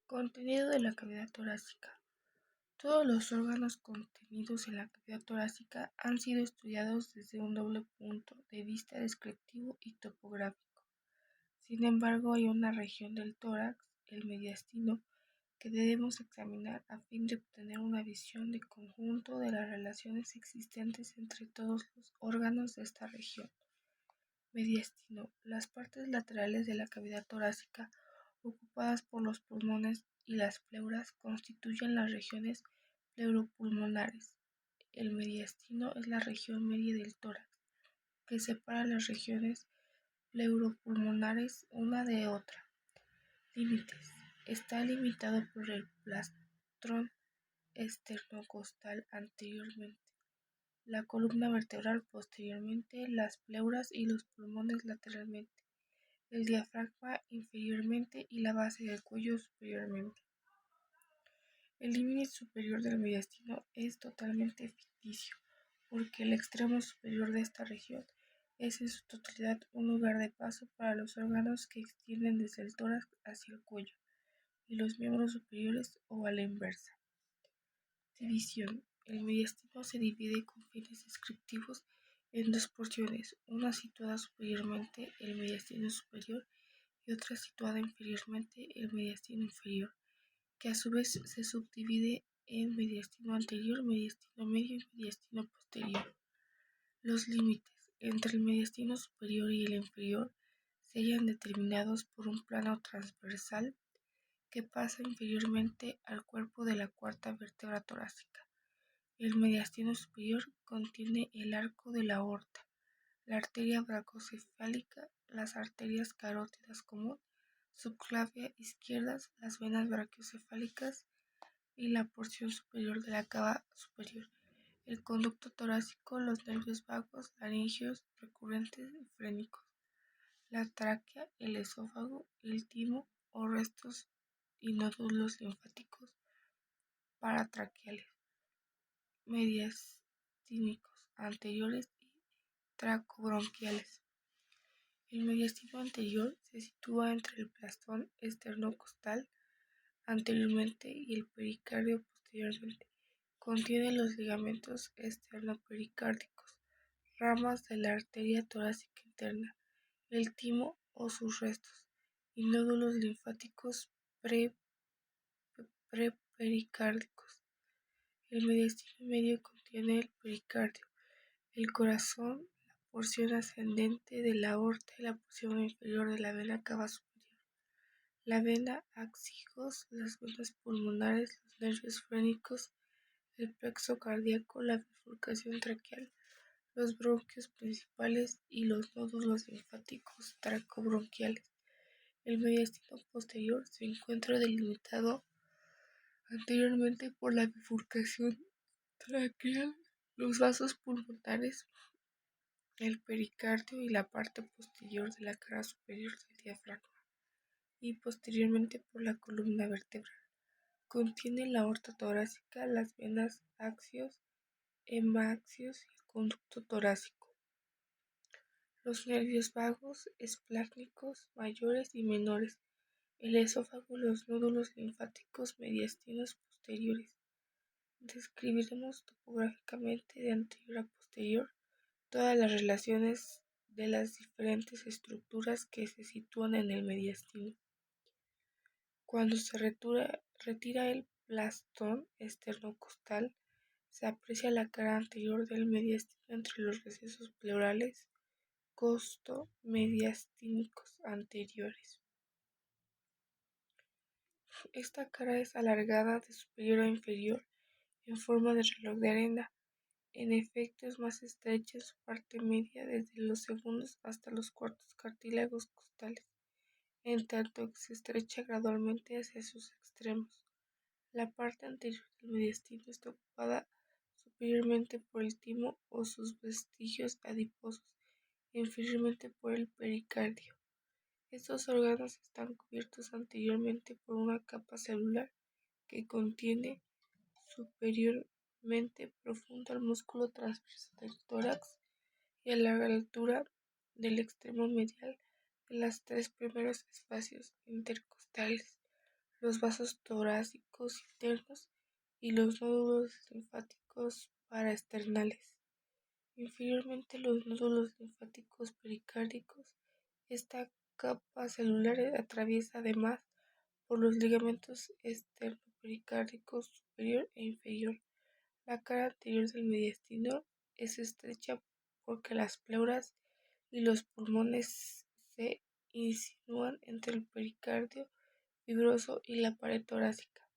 Contenido de la cavidad torácica. Todos los órganos contenidos en la cavidad torácica han sido estudiados desde un doble punto de vista descriptivo y topográfico. Sin embargo, hay una región del tórax, el mediastino, que debemos examinar a fin de obtener una visión de conjunto de las relaciones existentes entre todos los órganos de esta región. Mediastino. Las partes laterales de la cavidad torácica, ocupadas por los pulmones y las pleuras, constituyen las regiones pleuropulmonares. El mediastino es la región media del tórax, que separa las regiones pleuropulmonares una de otra. Límites. Está limitado por el plastrón esternocostal anteriormente, la columna vertebral posteriormente, las pleuras y los pulmones lateralmente, el diafragma inferiormente y la base del cuello superiormente. El límite superior del mediastino es totalmente ficticio, porque el extremo superior de esta región es en su totalidad un lugar de paso para los órganos que extienden desde el tórax hacia el cuello y los miembros superiores o a la inversa. División. El mediastino se divide con fines descriptivos en dos porciones, una situada superiormente, el mediastino superior, y otra situada inferiormente, el mediastino inferior, que a su vez se subdivide en mediastino anterior, mediastino medio y mediastino posterior. Los límites entre el mediastino superior y el inferior se hallan determinados por un plano transversal que pasa inferiormente al cuerpo de la cuarta vértebra torácica. El mediastino superior contiene el arco de la aorta, la arteria bracocefálica, las arterias carótidas común, subclavia izquierdas, las venas brachiocefálicas y la porción superior de la cava superior, el conducto torácico, los nervios vagos, laríngeos, recurrentes y frénicos, la tráquea, el esófago, el timo o restos y nódulos linfáticos paratraqueales, mediastínicos anteriores y tracobronquiales. El mediastino anterior se sitúa entre el plastrón esternocostal anteriormente y el pericardio posteriormente. Contiene los ligamentos esternopericárdicos, ramas de la arteria torácica interna, el timo o sus restos, y nódulos linfáticos prepericárdicos. El mediastino medio contiene el pericardio, el corazón, la porción ascendente de la aorta y la porción inferior de la vena cava superior, la vena axios, las venas pulmonares, los nervios frénicos, el plexo cardíaco, la bifurcación traqueal, los bronquios principales y los nódulos linfáticos tracobronquiales. El mediastino posterior se encuentra delimitado anteriormente por la bifurcación traqueal, los vasos pulmonares, el pericardio y la parte posterior de la cara superior del diafragma, y posteriormente por la columna vertebral. Contiene la aorta torácica, las venas axios, hemaxios y el conducto torácico, los nervios vagos, esplácnicos, mayores y menores, el esófago, los nódulos linfáticos mediastinos posteriores. Describiremos topográficamente de anterior a posterior todas las relaciones de las diferentes estructuras que se sitúan en el mediastino. Cuando se retira el plastrón esternocostal, se aprecia la cara anterior del mediastino entre los recesos pleurales costo-mediastínicos anteriores. Esta cara es alargada de superior a inferior en forma de reloj de arena. En efecto, es más estrecha en su parte media desde los segundos hasta los cuartos cartílagos costales, en tanto que se estrecha gradualmente hacia sus extremos. La parte anterior del mediastino está ocupada superiormente por el timo o sus vestigios adiposos e inferiormente por el pericardio. Estos órganos están cubiertos anteriormente por una capa celular que contiene superiormente profundo al músculo transverso del tórax y a la altura del extremo medial de los tres primeros espacios intercostales. los vasos torácicos internos y los nódulos linfáticos paraesternales. Inferiormente, los nódulos linfáticos pericárdicos. Esta capa celular atraviesa además por los ligamentos esternopericárdicos superior e inferior. La cara anterior del mediastino es estrecha porque las pleuras y los pulmones se insinúan entre el pericardio fibroso y la pared torácica.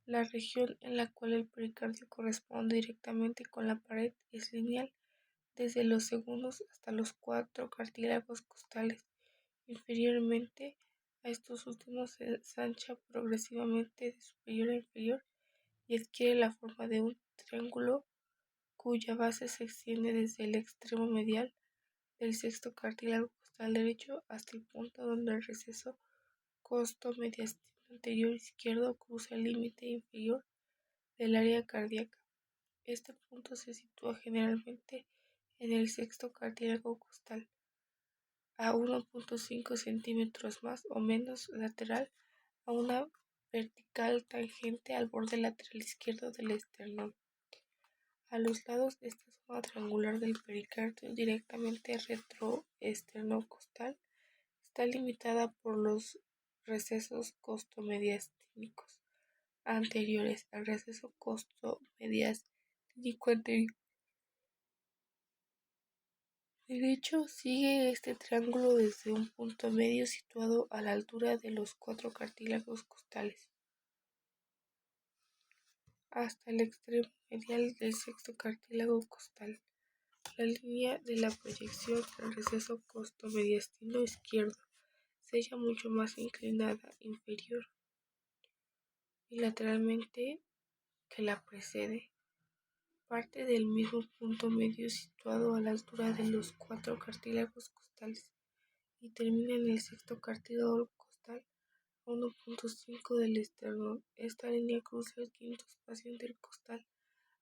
La región en la cual el pericardio corresponde directamente con la pared es lineal desde los segundos hasta los cuatro cartílagos costales. Inferiormente a estos últimos se ensancha progresivamente de superior a inferior y adquiere la forma de un triángulo cuya base se extiende desde el extremo medial del sexto cartílago costal derecho hasta el punto donde el receso costo-mediastino anterior izquierdo cruza el límite inferior del área cardíaca. Este punto se sitúa generalmente en el sexto cartílago costal, a 1,5 centímetros más o menos lateral a una vertical tangente al borde lateral izquierdo del esternón. A los lados, esta zona triangular del pericardio, directamente retroesternocostal, está limitada por los recesos costo-mediastínicos anteriores al receso costo-mediastínico anterior. Derecho sigue este triángulo desde un punto medio situado a la altura de los cuatro cartílagos costales hasta el extremo medial del sexto cartílago costal. La línea de la proyección del receso costo-mediastino izquierdo se halla mucho más inclinada inferior y lateralmente que la precede. Parte del mismo punto medio situado a la altura de los cuatro cartílagos costales y termina en el sexto cartílago costal a 1,5 del esternón. Esta línea cruza el quinto espacio intercostal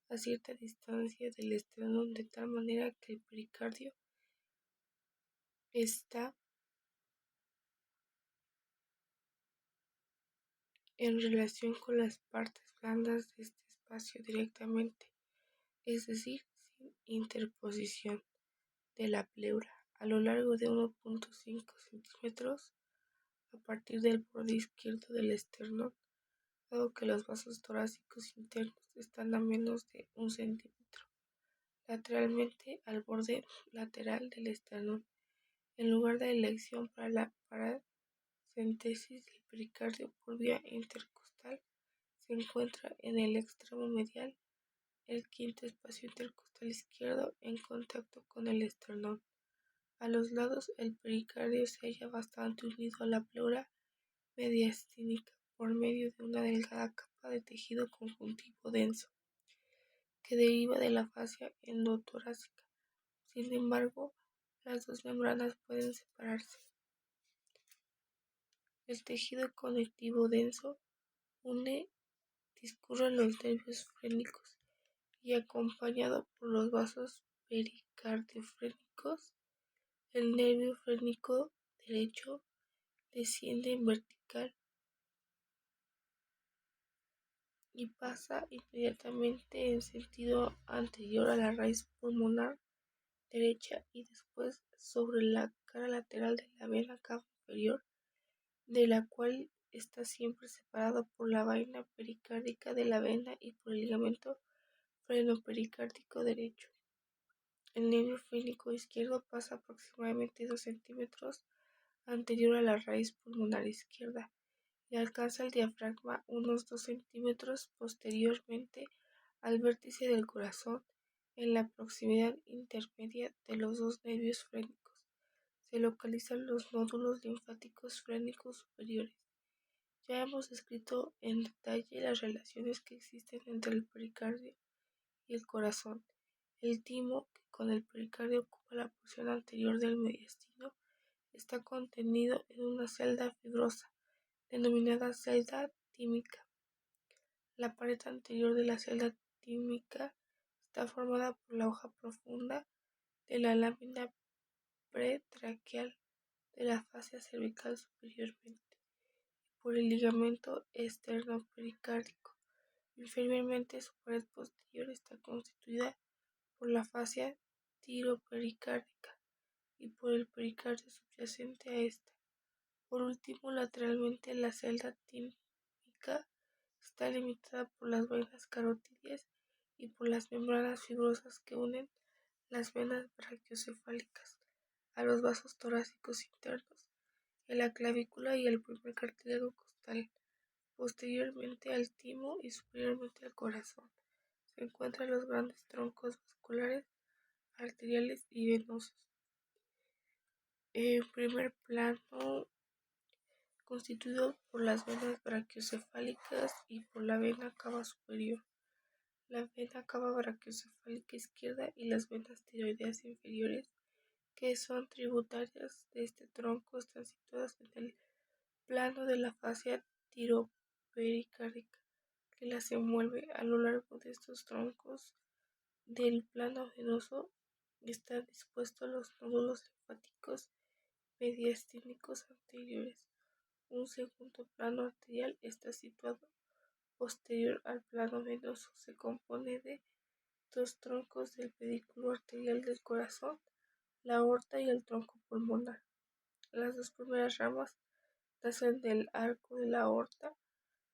a cierta distancia del esternón, de tal manera que el pericardio está en relación con las partes blandas de este espacio directamente, es decir, sin interposición de la pleura, a lo largo de 1,5 centímetros a partir del borde izquierdo del esternón, dado que los vasos torácicos internos están a menos de 1 centímetro lateralmente al borde lateral del esternón. El lugar de elección para la paracentesis del pericardio por vía intercostal se encuentra en el extremo medial, el quinto espacio intercostal izquierdo, en contacto con el esternón. A los lados, el pericardio se halla bastante unido a la pleura mediastínica por medio de una delgada capa de tejido conjuntivo denso que deriva de la fascia endotorácica. Sin embargo, las dos membranas pueden separarse. El tejido conectivo denso discurre los nervios frénicos y, acompañado por los vasos pericardiofrénicos, el nervio frénico derecho desciende en vertical y pasa inmediatamente en sentido anterior a la raíz pulmonar derecha y después sobre la cara lateral de la vena cava inferior, de la cual está siempre separado por la vaina pericárdica de la vena y por el ligamento frenopericárdico derecho. El nervio frénico izquierdo pasa aproximadamente 2 centímetros anterior a la raíz pulmonar izquierda y alcanza el diafragma unos 2 centímetros posteriormente al vértice del corazón. En la proximidad intermedia de los dos nervios frénicos se localizan los nódulos linfáticos frénicos superiores. Ya hemos descrito en detalle las relaciones que existen entre el pericardio y el corazón. El timo, que con el pericardio ocupa la porción anterior del mediastino, está contenido en una celda fibrosa denominada celda tímica. La pared anterior de la celda tímica está formada por la hoja profunda de la lámina pretraqueal de la fascia cervical superiormente, por el ligamento esternopericárdico. Inferiormente, su pared posterior está constituida por la fascia tiropericárdica y por el pericardio subyacente a esta. Por último, lateralmente, la celda tímpica está limitada por las venas carotídeas y por las membranas fibrosas que unen las venas brachiocefálicas a los vasos torácicos internos, en la clavícula y el primer cartílago costal. Posteriormente al timo y superiormente al corazón, se encuentran los grandes troncos vasculares, arteriales y venosos. En primer plano, constituido por las venas brachiocefálicas y por la vena cava superior, la vena cava brachiocefálica izquierda y las venas tiroideas inferiores, que son tributarias de este tronco, están situadas en el plano de la fascia tiropericárdica, que las envuelve. A lo largo de estos troncos del plano venoso están dispuestos los nódulos linfáticos mediastínicos anteriores. Un segundo plano arterial está situado posterior al plano venoso. Se compone de dos troncos del pedúnculo arterial del corazón, la aorta y el tronco pulmonar. Las dos primeras ramas nacen del arco de la aorta,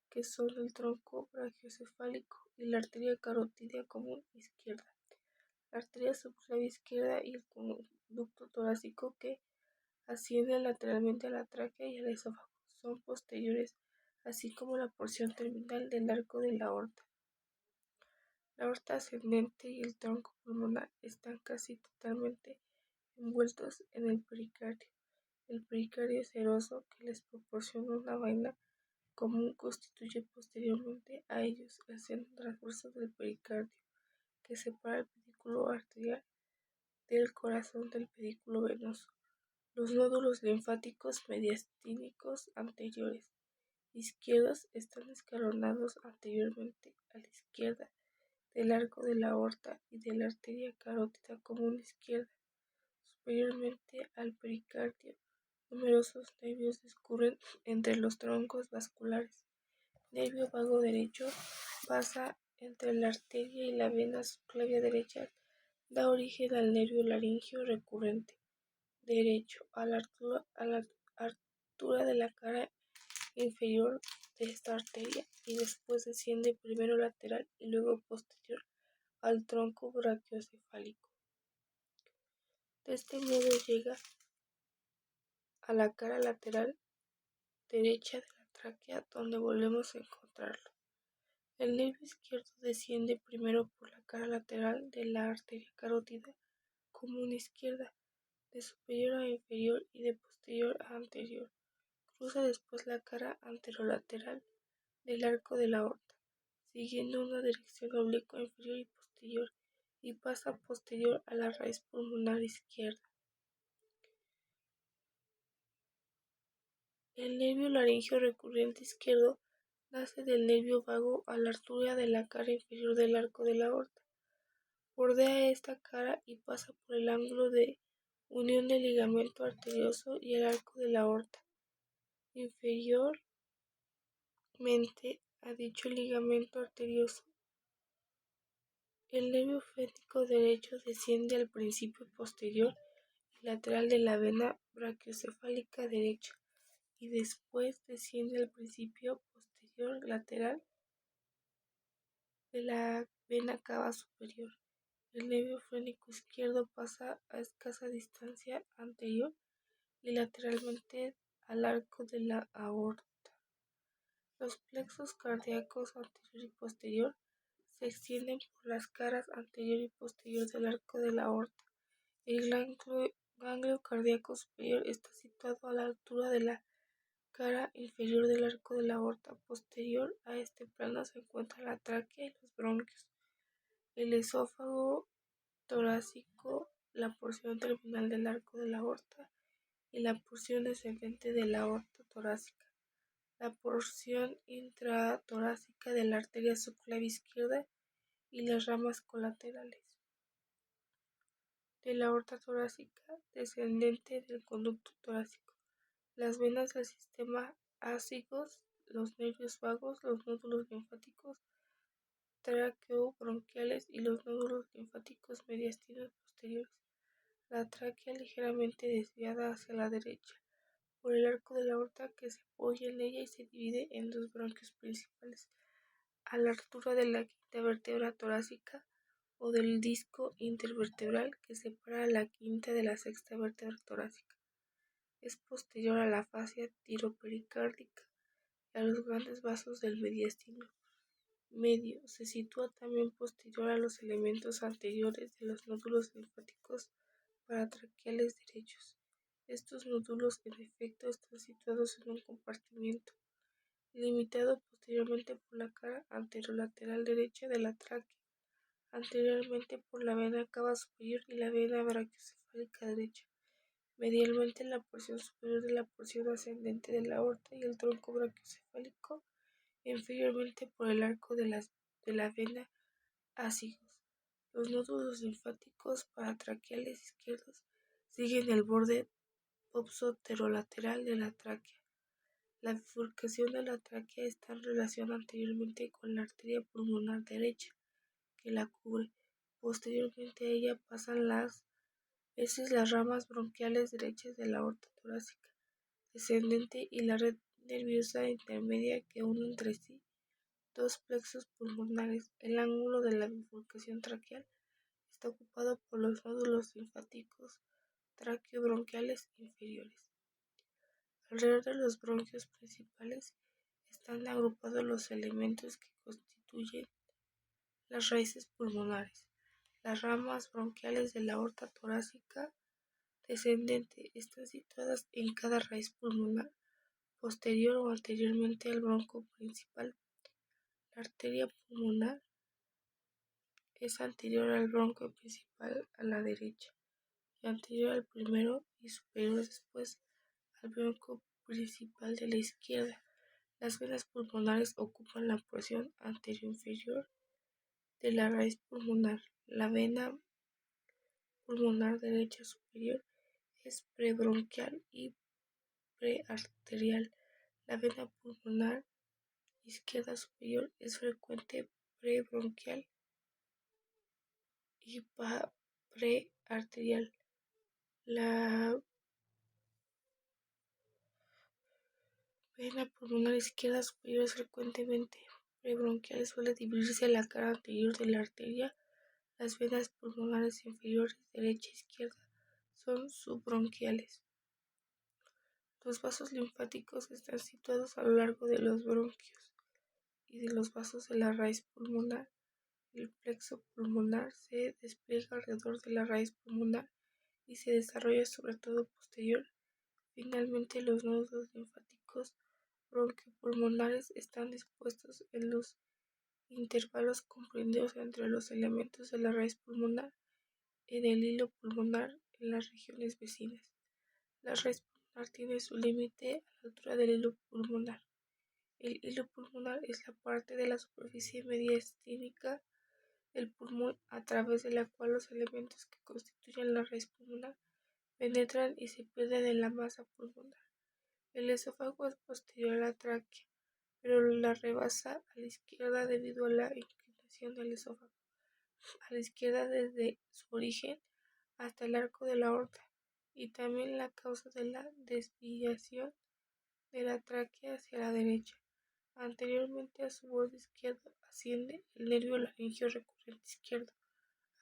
que son el tronco brachiocefálico y la arteria carotídea común izquierda, la arteria subclavia izquierda y el conducto torácico que ascienden lateralmente a la tráquea y al esófago. Son posteriores, así como la porción terminal del arco de la aorta. La aorta ascendente y el tronco pulmonar están casi totalmente envueltos en el pericardio. El pericardio seroso, que les proporciona una vaina común, constituye posteriormente a ellos el seno transverso del pericardio, que separa el pedúnculo arterial del corazón del pedúnculo venoso. Los nódulos linfáticos mediastínicos anteriores izquierdos están escalonados anteriormente a la izquierda del arco de la aorta y de la arteria carótida común izquierda. Superiormente al pericardio, numerosos nervios discurren entre los troncos vasculares. Nervio vago derecho pasa entre la arteria y la vena subclavia derecha, da origen al nervio laringio recurrente derecho a la altura de la cara inferior de esta arteria y después desciende primero lateral y luego posterior al tronco brachiocefálico. De este modo llega a la cara lateral derecha de la tráquea, donde volvemos a encontrarlo. El nervio izquierdo desciende primero por la cara lateral de la arteria carótida común izquierda, de superior a inferior y de posterior a anterior. Cruza después la cara anterolateral del arco de la aorta, siguiendo una dirección oblicua inferior y posterior, y pasa posterior a la raíz pulmonar izquierda. El nervio laringio recurrente izquierdo nace del nervio vago a la altura de la cara inferior del arco de la aorta. Bordea esta cara y pasa por el ángulo de unión del ligamento arterioso y el arco de la aorta. Inferiormente a dicho ligamento arterioso, el nervio frénico derecho desciende al principio posterior y lateral de la vena brachiocefálica derecha y después desciende al principio posterior lateral de la vena cava superior. El nervio frénico izquierdo pasa a escasa distancia anterior y lateralmente al arco de la aorta. Los plexos cardíacos anterior y posterior se extienden por las caras anterior y posterior del arco de la aorta. El ganglio cardíaco superior está situado a la altura de la cara inferior del arco de la aorta. Posterior a este plano se encuentra la tráquea y los bronquios, el esófago torácico, la porción terminal del arco de la aorta y la porción descendente de la aorta torácica, la porción intratorácica de la arteria subclavia izquierda y las ramas colaterales de la aorta torácica descendente del conducto torácico. Las venas del sistema ácigos, los nervios vagos, los nódulos linfáticos tráqueo-bronquiales y los nódulos linfáticos mediastinos posteriores. La tráquea ligeramente desviada hacia la derecha por el arco de la aorta que se apoya en ella y se divide en dos bronquios principales, a la altura de la quinta vértebra torácica o del disco intervertebral que separa la quinta de la sexta vértebra torácica. Es posterior a la fascia tiropericárdica y a los grandes vasos del mediastino medio. Se sitúa también posterior a los elementos anteriores de los nódulos linfáticos paratraqueales derechos. Estos nódulos, en efecto, están situados en un compartimento limitado posteriormente por la cara anterolateral derecha de la tráquea, anteriormente por la vena cava superior y la vena brachiocefálica derecha, medialmente en la porción superior de la porción ascendente de la aorta y el tronco brachiocefálico, inferiormente por el arco de la vena ácigos. Los nódulos linfáticos paratraqueales izquierdos siguen el borde posterolateral de la tráquea. La bifurcación de la tráquea está en relación anteriormente con la arteria pulmonar derecha, que la cubre. Posteriormente a ella pasan las ramas bronquiales derechas de la aorta torácica descendente y la red nerviosa intermedia que une entre sí dos plexos pulmonares. El ángulo de la bifurcación traqueal está ocupado por los nódulos linfáticos tráqueo-bronquiales inferiores. Alrededor de los bronquios principales están agrupados los elementos que constituyen las raíces pulmonares. Las ramas bronquiales de la aorta torácica descendente están situadas en cada raíz pulmonar, posterior o anteriormente al bronco principal. La arteria pulmonar es anterior al bronco principal a la derecha y anterior al primero y superior después al bronco principal de la izquierda. Las venas pulmonares ocupan la porción anteroinferior de la raíz pulmonar. La vena pulmonar derecha superior es prebronquial y prearterial. La vena pulmonar izquierda superior es frecuente prebronquial y prearterial. La vena pulmonar izquierda superior es frecuentemente prebronquial. Suele dividirse la cara anterior de la arteria. Las venas pulmonares inferiores derecha e izquierda son subbronquiales. Los vasos linfáticos están situados a lo largo de los bronquios y de los vasos de la raíz pulmonar. El plexo pulmonar se despliega alrededor de la raíz pulmonar y se desarrolla sobre todo posterior. Finalmente, los nódulos linfáticos bronquiopulmonares están dispuestos en los intervalos comprendidos entre los elementos de la raíz pulmonar en el hilo pulmonar en las regiones vecinas. La raíz pulmonar tiene su límite a la altura del hilo pulmonar. El hilo pulmonar es la parte de la superficie mediastínica del pulmón a través de la cual los elementos que constituyen la raíz pulmonar penetran y se pierden en la masa pulmonar. El esófago es posterior a la tráquea, pero la rebasa a la izquierda debido a la inclinación del esófago a la izquierda desde su origen hasta el arco de la aorta, y también la causa de la desviación de la tráquea hacia la derecha. Anteriormente a su borde izquierdo asciende el nervio laringio recurrente izquierdo,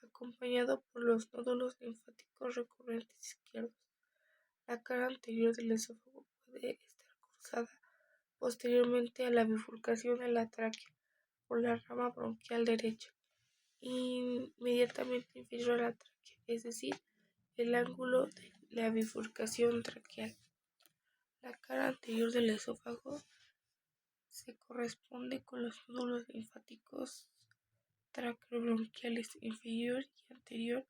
acompañado por los nódulos linfáticos recurrentes izquierdos. La cara anterior del esófago puede estar cruzada posteriormente a la bifurcación de la tráquea por la rama bronquial derecha, inmediatamente inferior a la tráquea, es decir, el ángulo de la bifurcación traqueal. La cara anterior del esófago se corresponde con los nódulos linfáticos tráqueo-bronquiales inferior y anterior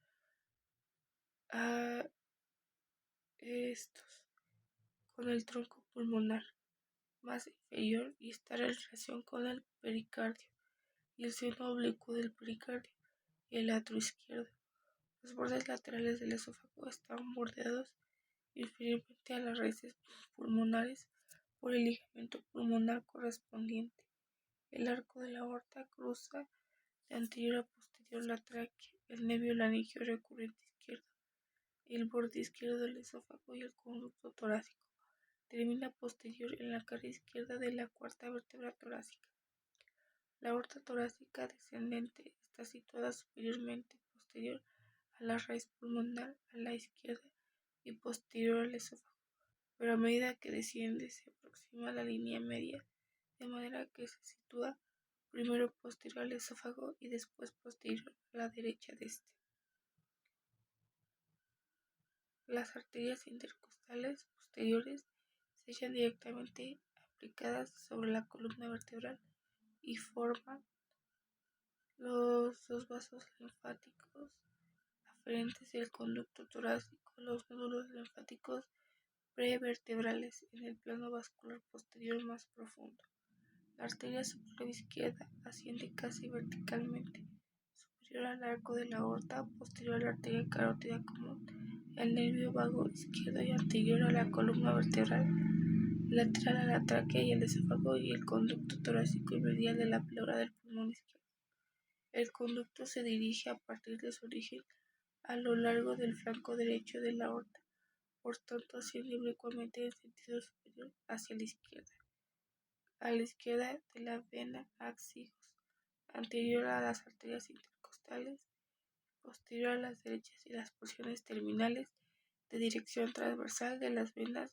a estos, con el tronco pulmonar más inferior y está en relación con el pericardio y el seno oblicuo del pericardio y el atrio izquierdo. Los bordes laterales del esófago están bordeados inferiormente a las raíces pulmonares por el ligamento pulmonar correspondiente. El arco de la aorta cruza de anterior a posterior la tráquea, el nervio laringeo recurrente izquierdo, el borde izquierdo del esófago y el conducto torácico. Termina posterior en la cara izquierda de la cuarta vértebra torácica. La aorta torácica descendente está situada superiormente, posterior a la raíz pulmonar a la izquierda y posterior al esófago, pero a medida que desciende se aproxima a la línea media, de manera que se sitúa primero posterior al esófago y después posterior a la derecha de este. Las arterias intercostales posteriores se hallan directamente aplicadas sobre la columna vertebral y forman los dos vasos linfáticos aferentes del conducto torácico, los nódulos linfáticos prevertebrales en el plano vascular posterior más profundo. La arteria subclavia izquierda asciende casi verticalmente, superior al arco de la aorta, posterior a la arteria carótida común, el nervio vago izquierdo y anterior a la columna vertebral, lateral a la tráquea y el esófago y el conducto torácico y medial de la pleura del pulmón izquierdo. El conducto se dirige a partir de su origen a lo largo del flanco derecho de la aorta, por tanto asciende oblicuamente en sentido superior hacia la izquierda, a la izquierda de la vena axigos, anterior a las arterias intercostales, posterior a las derechas y las porciones terminales de dirección transversal de las venas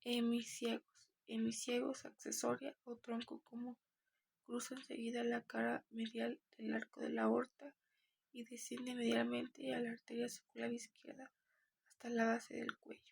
hemiciagos accesoria o tronco común. Cruza enseguida la cara medial del arco de la aorta y desciende medialmente a la arteria subclavia izquierda hasta la base del cuello.